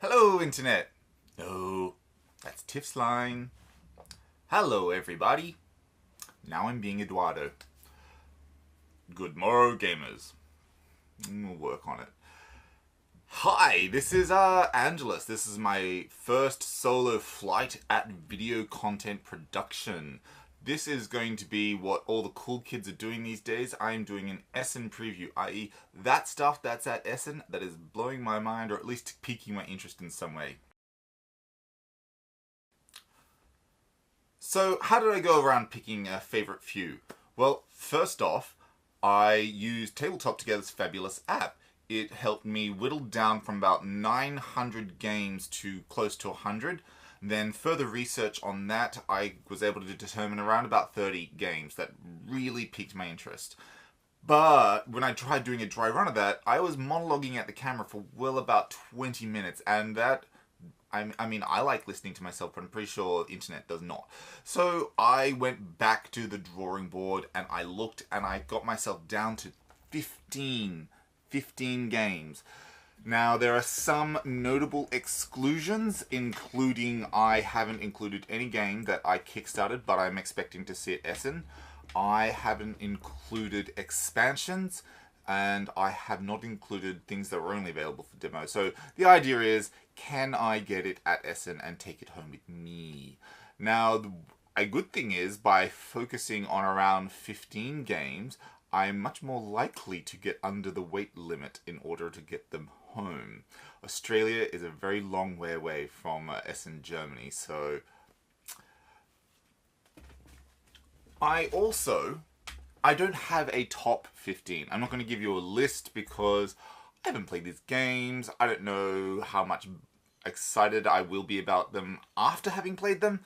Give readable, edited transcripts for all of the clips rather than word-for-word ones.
Hello, Internet. No, that's Tiff's line. Hello, everybody. Now I'm being Eduardo. Good morrow, gamers. We'll work on it. Hi, this is Angelus. This is my first solo flight at video content production. This is going to be what all the cool kids are doing these days. I am doing an Essen preview, i.e. that stuff that's at Essen that is blowing my mind or at least piquing my interest in some way. So how did I go around picking a favourite few? Well, first off, I used Tabletop Together's fabulous app. It helped me whittle down from about 900 games to close to 100. Then further research on that, I was able to determine around about 30 games that really piqued my interest. But when I tried doing a dry run of that, I was monologuing at the camera for well about 20 minutes, and that, I mean, I like listening to myself, but I'm pretty sure the internet does not. So I went back to the drawing board, and I looked, and I got myself down to 15 games. Now, there are some notable exclusions, including I haven't included any game that I kickstarted, but I'm expecting to see at Essen. I haven't included expansions, and I have not included things that were only available for demo. So the idea is, can I get it at Essen and take it home with me? Now, a good thing is, by focusing on around 15 games, I'm much more likely to get under the weight limit in order to get them home. Australia is a very long way away from Essen, Germany, so I don't have a top 15. I'm not going to give you a list because I haven't played these games. I don't know how much excited I will be about them after having played them.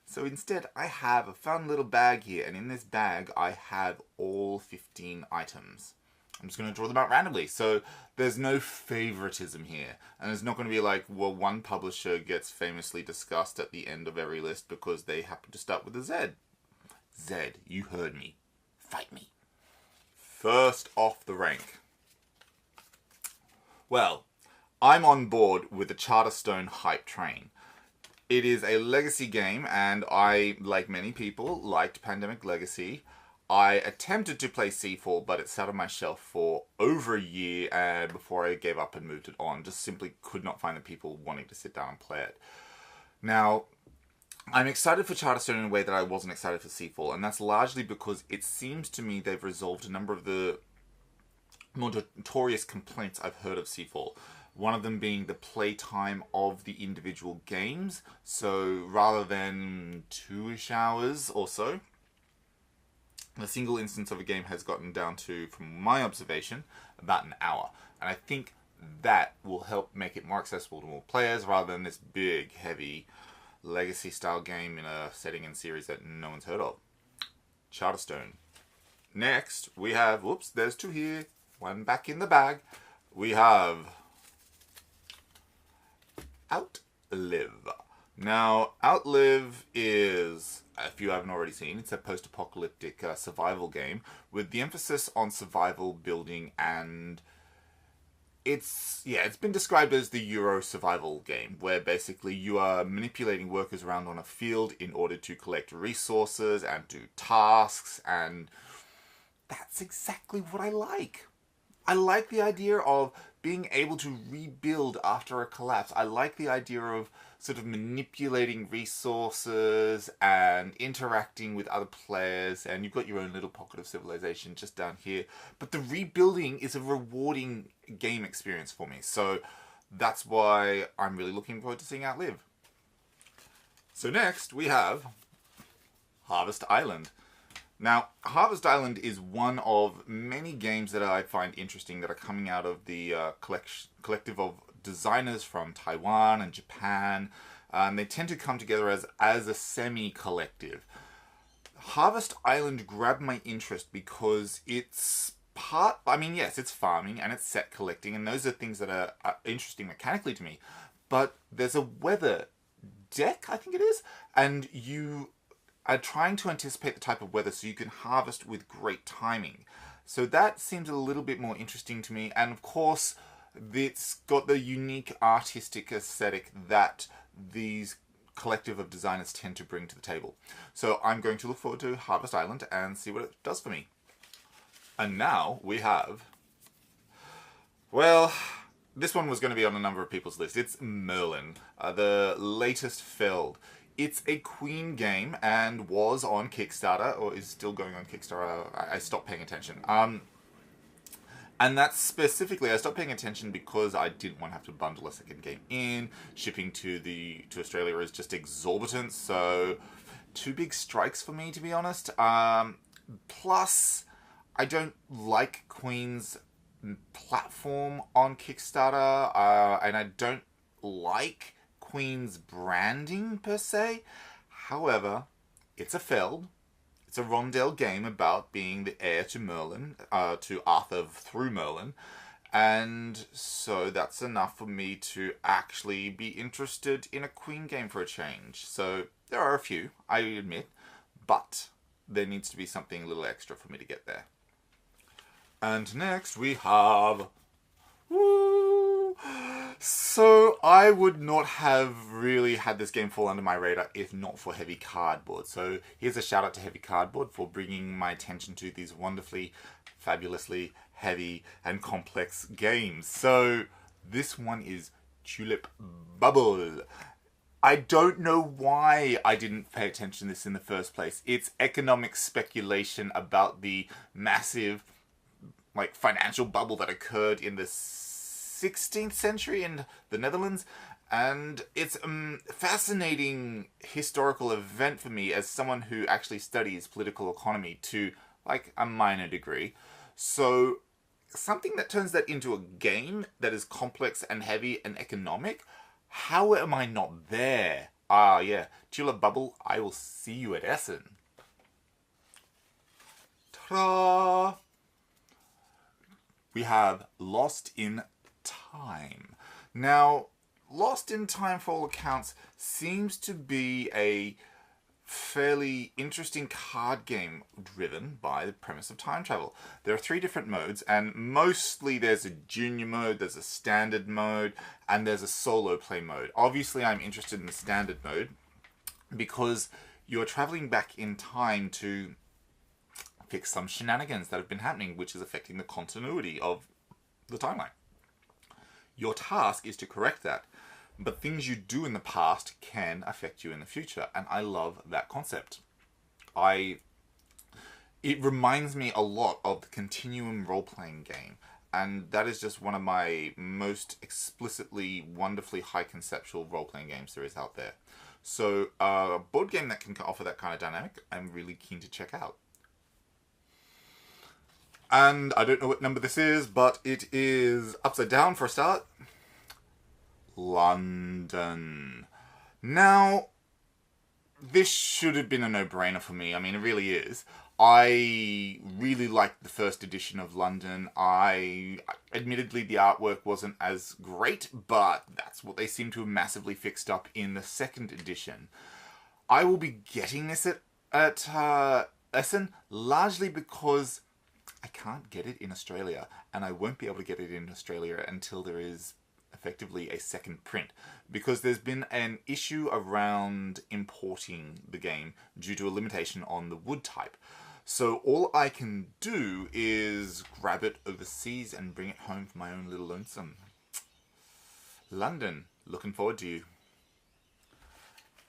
So instead, I have a fun little bag here, and in this bag, I have all 15 items. I'm just going to draw them out randomly, so there's no favoritism here. And it's not going to be like, well, one publisher gets famously discussed at the end of every list because they happen to start with a Z. Z, you heard me. Fight me. First off the rank. Well, I'm on board with the Chartres Stone hype train. It is a legacy game, and I, like many people, liked Pandemic Legacy. I attempted to play Seafall, but it sat on my shelf for over a year before I gave up and moved it on. Just simply could not find the people wanting to sit down and play it. Now, I'm excited for Chartres Stone in a way that I wasn't excited for Seafall, and that's largely because it seems to me they've resolved a number of the more notorious complaints I've heard of Seafall. One of them being the playtime of the individual games. So rather than 2-ish hours or so, the single instance of a game has gotten down to, from my observation, about an hour. And I think that will help make it more accessible to more players rather than this big, heavy, legacy-style game in a setting and series that no one's heard of. Chartres Stone. Next, we have, whoops, there's 2 here. One back in the bag. We have Outlive. Now, Outlive is, if you haven't already seen, it's a post-apocalyptic survival game with the emphasis on survival building, and it's been described as the Euro survival game, where basically you are manipulating workers around on a field in order to collect resources and do tasks, and that's exactly what I like. I like the idea of being able to rebuild after a collapse. I like the idea of sort of manipulating resources and interacting with other players, and you've got your own little pocket of civilization just down here. But the rebuilding is a rewarding game experience for me, so that's why I'm really looking forward to seeing Outlive. So next we have Harvest Island. Now, Harvest Island is one of many games that I find interesting that are coming out of the collective of designers from Taiwan and Japan. They tend to come together as a semi-collective. Harvest Island grabbed my interest because it's it's farming and it's set collecting, and those are things that are interesting mechanically to me. But there's a weather deck, I think it is, and you are trying to anticipate the type of weather so you can harvest with great timing. So that seems a little bit more interesting to me. And of course, It's got the unique artistic aesthetic that these collective of designers tend to bring to the table. So I'm going to look forward to Harvest Island and see what it does for me. And now we have... Well, this one was going to be on a number of people's lists. It's Merlin, the latest Feld. It's a Queen game and was on Kickstarter, or is still going on Kickstarter. I stopped paying attention. And that's specifically, I stopped paying attention because I didn't want to have to bundle a second game in. Shipping to Australia is just exorbitant, so 2 big strikes for me, to be honest. Plus, I don't like Queen's platform on Kickstarter, and I don't like Queen's branding per se. However, it's a Feld. It's a Rondel game about being the heir to Merlin, to Arthur through Merlin. And so that's enough for me to actually be interested in a Queen game for a change. So there are a few, I admit, but there needs to be something a little extra for me to get there. And next we have... Woo! So I would not have really had this game fall under my radar if not for Heavy Cardboard. So here's a shout out to Heavy Cardboard for bringing my attention to these wonderfully, fabulously heavy and complex games. So this one is Tulip Bubble. I don't know why I didn't pay attention to this in the first place. It's economic speculation about the massive financial bubble that occurred in the 16th century in the Netherlands, and it's a fascinating historical event for me as someone who actually studies political economy to a minor degree. So something that turns that into a game that is complex and heavy and economic, how am I not there? Ah, yeah, Tulip Bubble, I will see you at Essen. Ta-da! We have Lost in Time. Now, Lost in Time, for all accounts, seems to be a fairly interesting card game driven by the premise of time travel. There are 3 different modes, and mostly there's a junior mode, there's a standard mode, and there's a solo play mode. Obviously, I'm interested in the standard mode because you're traveling back in time to fix some shenanigans that have been happening, which is affecting the continuity of the timeline. Your task is to correct that, but things you do in the past can affect you in the future, and I love that concept. It reminds me a lot of the Continuum role-playing game, and that is just one of my most explicitly, wonderfully high conceptual role-playing games there is out there. So a board game that can offer that kind of dynamic, I'm really keen to check out. And I don't know what number this is, but it is upside down for a start. London. Now, this should have been a no-brainer for me. I mean, it really is. I really liked the first edition of London. Admittedly, the artwork wasn't as great, but that's what they seem to have massively fixed up in the second edition. I will be getting this at Essen, largely because I can't get it in Australia, and I won't be able to get it in Australia until there is effectively a second print, because there's been an issue around importing the game due to a limitation on the wood type. So all I can do is grab it overseas and bring it home for my own little lonesome. London, looking forward to you.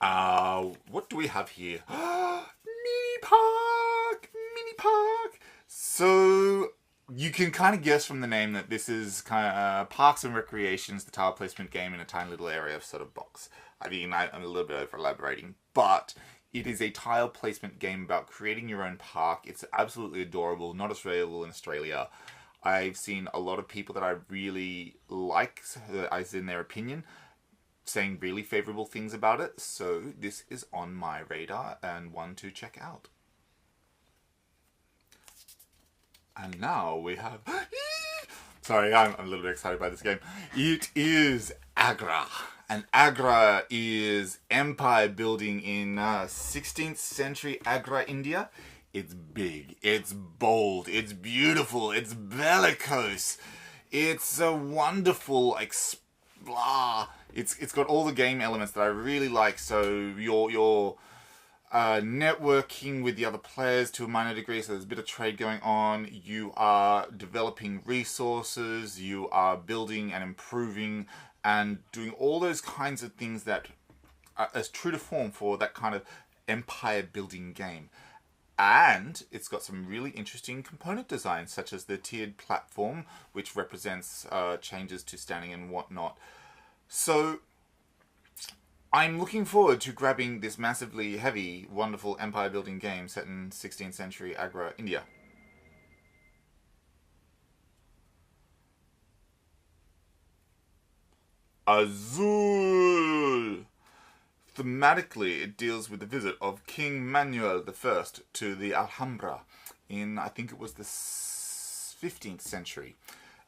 What do we have here? Mini park! Mini park! So you can kind of guess from the name that this is kind of Parks and Recreations, the tile placement game in a tiny little area of sort of box. I mean, I'm a little bit over elaborating, but it is a tile placement game about creating your own park. It's absolutely adorable, not as available in Australia. I've seen a lot of people that I really like, as in their opinion, saying really favourable things about it. So this is on my radar and one to check out. And now we have... Sorry, I'm a little bit excited by this game. It is Agra. And Agra is empire building in 16th century Agra, India. It's big, it's bold, it's beautiful, it's bellicose. It's a wonderful, like, it's got all the game elements that I really like. So you're networking with the other players to a minor degree, so there's a bit of trade going on. You are developing resources, you are building and improving and doing all those kinds of things that are as true to form for that kind of empire building game. And it's got some really interesting component designs, such as the tiered platform, which represents changes to standing and whatnot. So I'm looking forward to grabbing this massively heavy, wonderful empire building game set in 16th century Agra, India. Azul! Thematically, it deals with the visit of King Manuel I to the Alhambra in, I think it was the 15th century.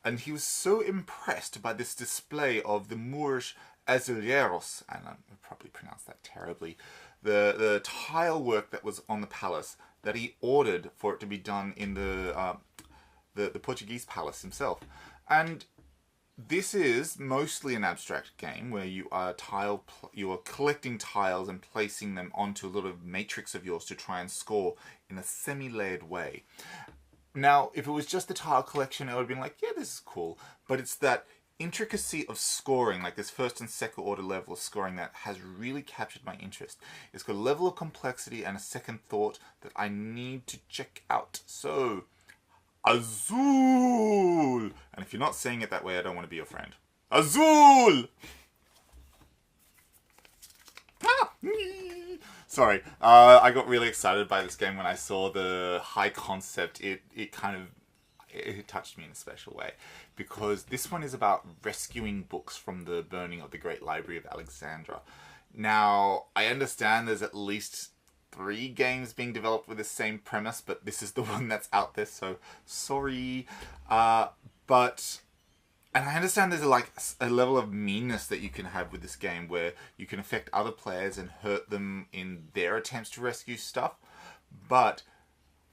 And he was so impressed by this display of the Moorish azulejos, and I probably pronounced that terribly, the tile work that was on the palace, that he ordered for it to be done in the Portuguese palace himself. And this is mostly an abstract game where you are collecting tiles and placing them onto a little matrix of yours to try and score in a semi-layered way. Now, if it was just the tile collection, I would have been like, yeah, this is cool. But it's that intricacy of scoring, like this first and second order level of scoring, that has really captured my interest. It's got a level of complexity and a second thought that I need to check out. So, Azul! And if you're not saying it that way, I don't want to be your friend. Azul! Sorry, I got really excited by this game when I saw the high concept. It touched me in a special way, because this one is about rescuing books from the burning of the Great Library of Alexandria. Now, I understand there's at least 3 games being developed with the same premise, but this is the one that's out there, so sorry. And I understand there's a level of meanness that you can have with this game, where you can affect other players and hurt them in their attempts to rescue stuff. But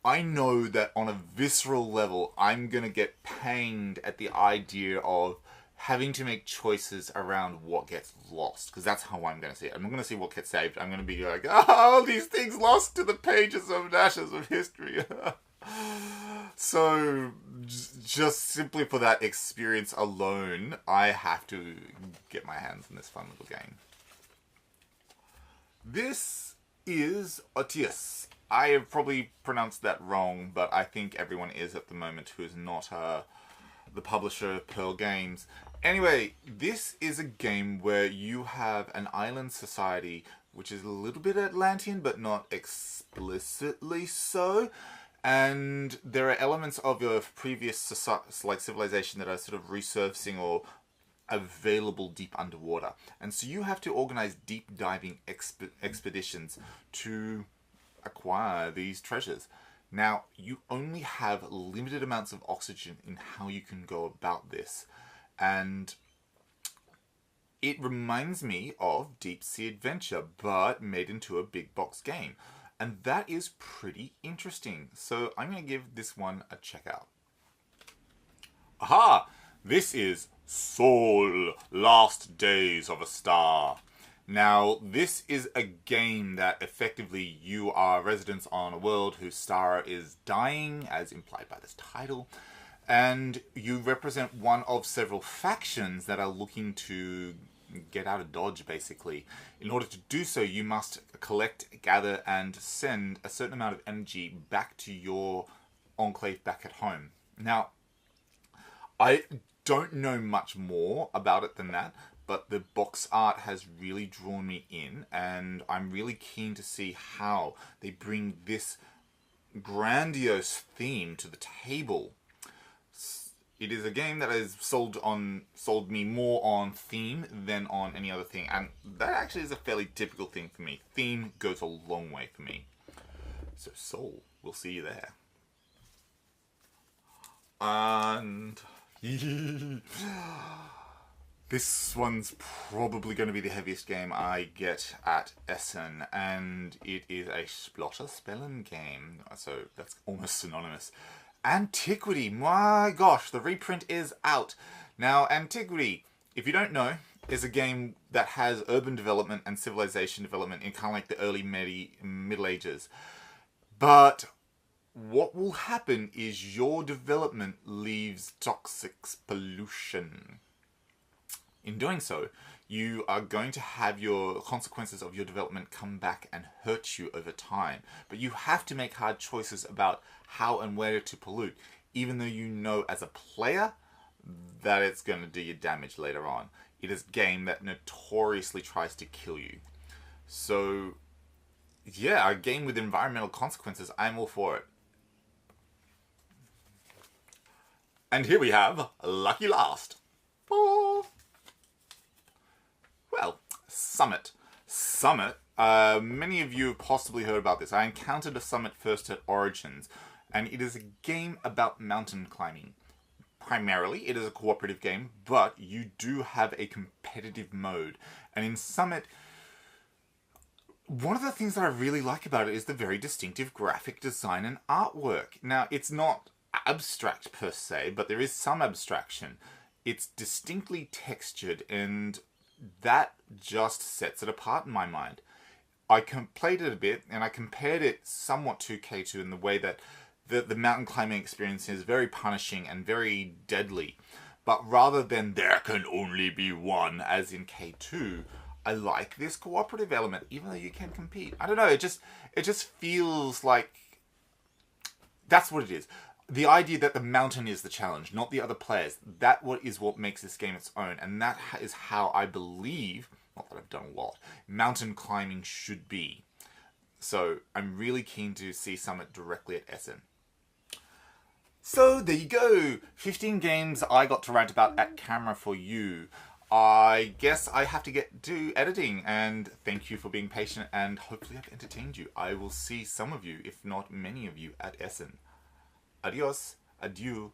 I know that on a visceral level, I'm going to get pained at the idea of having to make choices around what gets lost, because that's how I'm going to see it. I'm not going to see what gets saved. I'm going to be like, oh, these things lost to the pages of ashes of history. So, just simply for that experience alone, I have to get my hands on this fun little game. This is Odious. I have probably pronounced that wrong, but I think everyone is at the moment who is not the publisher of Pearl Games. Anyway, this is a game where you have an island society which is a little bit Atlantean, but not explicitly so. And there are elements of your previous civilization that are sort of resurfacing or available deep underwater. And so you have to organize deep diving expeditions to acquire these treasures. Now, you only have limited amounts of oxygen in how you can go about this. And it reminds me of Deep Sea Adventure, but made into a big box game. And that is pretty interesting. So I'm going to give this one a check out. Aha! This is Soul, Last Days of a Star. Now, this is a game that effectively you are residents on a world whose star is dying, as implied by this title. And you represent one of several factions that are looking to get out of Dodge, basically. In order to do so, you must collect, gather, and send a certain amount of energy back to your enclave back at home. Now, I don't know much more about it than that, but the box art has really drawn me in, and I'm really keen to see how they bring this grandiose theme to the table. It is a game that has sold me more on theme than on any other thing, and that actually is a fairly typical thing for me. Theme goes a long way for me. So Soul, we'll see you there. And this one's probably going to be the heaviest game I get at Essen, and it is a Spieltage game, so that's almost synonymous. Antiquity. My gosh, the reprint is out. Now, Antiquity, if you don't know, is a game that has urban development and civilization development in kind of like the early Middle Ages. But what will happen is your development leaves toxic pollution. In doing so, you are going to have your consequences of your development come back and hurt you over time. But you have to make hard choices about how and where to pollute, even though you know as a player that it's going to do you damage later on. It is a game that notoriously tries to kill you. So, yeah, a game with environmental consequences, I'm all for it. And here we have Lucky Last. Oh. Well, Summit. Summit, many of you have possibly heard about this. I encountered a Summit first at Origins, and it is a game about mountain climbing. Primarily, it is a cooperative game, but you do have a competitive mode. And in Summit, one of the things that I really like about it is the very distinctive graphic design and artwork. Now, it's not abstract per se, but there is some abstraction. It's distinctly textured, and that just sets it apart in my mind. I played it a bit, and I compared it somewhat to K2 in the way that the mountain climbing experience is very punishing and very deadly. But rather than there can only be one, as in K2, I like this cooperative element, even though you can compete. I don't know, it just feels like that's what it is. The idea that the mountain is the challenge, not the other players, is what makes this game its own. And that is how I believe, not that I've done a lot, mountain climbing should be. So I'm really keen to see Summit directly at Essen. So there you go, 15 games I got to rant about at camera for you. I guess I have to get to editing, and thank you for being patient, and hopefully I've entertained you. I will see some of you, if not many of you, at Essen. Adios, adieu.